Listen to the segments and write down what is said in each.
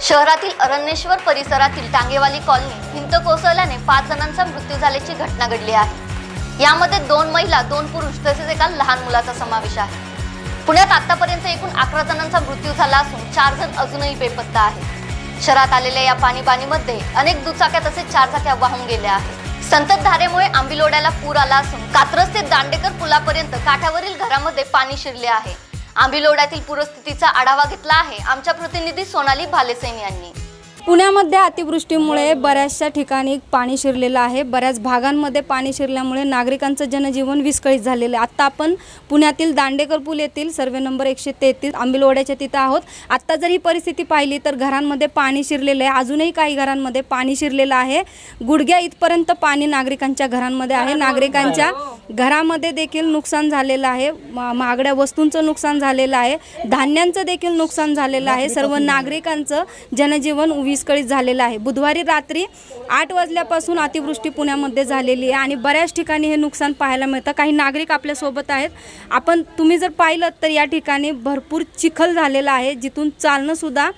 शहरातील अरण्येश्वर परिसरातील टांगेवाली कॉलनी भिंत कोसळल्याने 5 जणांचा मृत्यू झाल्याची घटना घडली आहे। यामध्ये 2 महिला 2 पुरुष तसेच एका लहान मुलाचा समावेश आहे। पुण्यात आतापर्यंत एकूण 11 जणांचा मृत्यू झाला असून 4 जण अजूनही बेपत्ता आहेत। शहरात आलेल्या या पाणीबाणीमध्ये अनेक दुचाक्या तसेच 4 चाक्या वाहून गेल्या आहेत। संततधारेमुळे आंबिलोड्याला पूर आला असून कात्रज ते दांडेकर पुलापर्यंत काठावरील घरामध्ये पाणी शिरले आहे। आंबिलोड्यातील पूरस्थितीचा आढावा घेतला आहे आमच्या प्रतिनिधी सोनाली भालेसेन यांनी। पुण्यामध्ये अतिवृष्टीमुळे बऱ्याचशा ठिकाणी पाणी शिरलेलं आहे। बऱ्याच भागांमध्ये पाणी शिरल्यामुळे नागरिकांचं जनजीवन विस्कळीत झालेलं आहे। आता आपण पुण्यातील दांडेकर पूल येथील सर्वे नंबर 133 आंबिलोड्याच्या तिथं आहोत। आता जर ही परिस्थिती पाहिली तर घरांमध्ये पाणी शिरलेलं आहे। अजूनही काही घरांमध्ये पाणी शिरलेलं आहे। गुडघ्या इथपर्यंत पाणी नागरिकांच्या घरांमध्ये आहे। नागरिकांच्या घरामध्ये देखील नुकसान झालेलं आहे। महागड्या वस्तूंचं नुकसान झालेलं आहे। धान्यांचं देखील नुकसान झालेलं आहे। सर्व नागरिकांचं जनजीवन विस्कळीत झालेलं आहे। बुधवारी रात्री 8 वाजल्यापासून अतिवृष्टी पुण्यामध्ये झालेली आहे आणि बऱ्याच ठिकाणी हे नुकसान पाहायला मिळतं। काही नागरिक आपल्या सोबत आहेत। तुम्ही जर पाहिलं तर या ठिकाणी भरपूर चिखल झालेला आहे, जिथून चालणं सुद्धा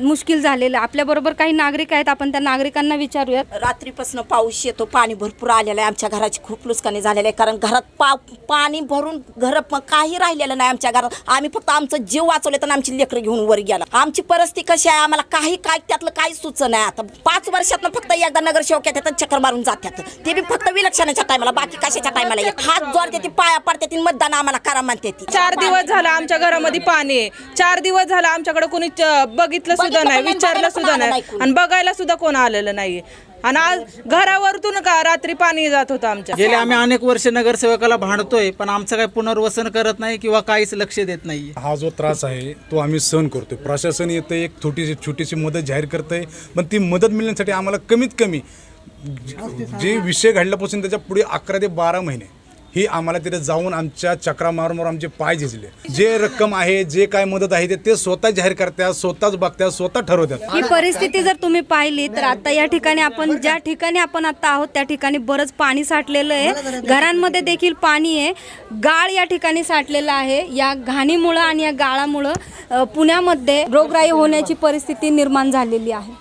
मुश्किल झालेलं आहे। आपल्याबरोबर काही नागरिक आहेत, आपण त्या नागरिकांना विचारूयात। रात्रीपासून पाऊस येतो, पाणी भरपूर आलेलं आहे। आमच्या घराची खूप नुकसानी झालेलं आहे, कारण घरात पाणी भरून घर काही राहिलेलं नाही आमच्या घरात। आम्ही फक्त आमचं जीव वाचवले तर आमची लेकरं घेऊन वर गेला। आमची परिस्थिती कशी आहे आम्हाला काय त्यातलं काही सुचत नाही। आता 5 वर्षातनं फक्त एकदा नगरसेवक येतात, चक्कर मारून जातात, ते बी फक्त विलक्षणाच्या टायमाला, बाकी कशाच्या टायमाला येत हात जोडते, ती पाया पडते, मतदान आम्हाला करा म्हणते। 4 दिवस झाला आमच्या घरामध्ये पाणी आहे। 4 दिवस झाला आमच्याकडे कोणी बघितलं सुद्धा नाही, विचारलं सुद्धा नाही आणि बघायला सुद्धा कोण आलेलं नाही। आणि आज घरावरतून का रात्री पाणी जात होतं आमच्या। गेले आम्ही अनेक वर्ष नगरसेवकाला भांडतोय, पण आमचं काही पुनर्वसन करत नाही किंवा काहीच लक्ष देत नाही। हा जो त्रास आहे तो आम्ही सहन करतोय। प्रशासन येतं, एक छोटीशी मदत जाहीर करतंय, पण ती मदत मिळण्यासाठी आम्हाला कमीत कमी जे विषय घडल्यापासून त्याच्या पुढे 11 ते 12 महिने ही आम्हाला तिथे जाऊन आमच्या चक्रा मारून आमचे पाय झिजले। जे रक्कम आहे, जे काय मदत आहे ते स्वतः जाहीर करतात, स्वतःच बघतात, स्वतः ठरवतात। ही परिस्थिती जर तुम्ही पाहिली तर आता या ठिकाणी ज्या ठिकाणी आपण आता आहोत त्या ठिकाणी बरंच पाणी साठलेलं आहे। घरांमध्ये देखील पाणी आहे। गाळ या ठिकाणी साठलेलं आहे। या घाणीमुळं आणि या गाळामुळं पुण्यामध्ये रोगराई होण्याची परिस्थिती निर्माण झालेली आहे।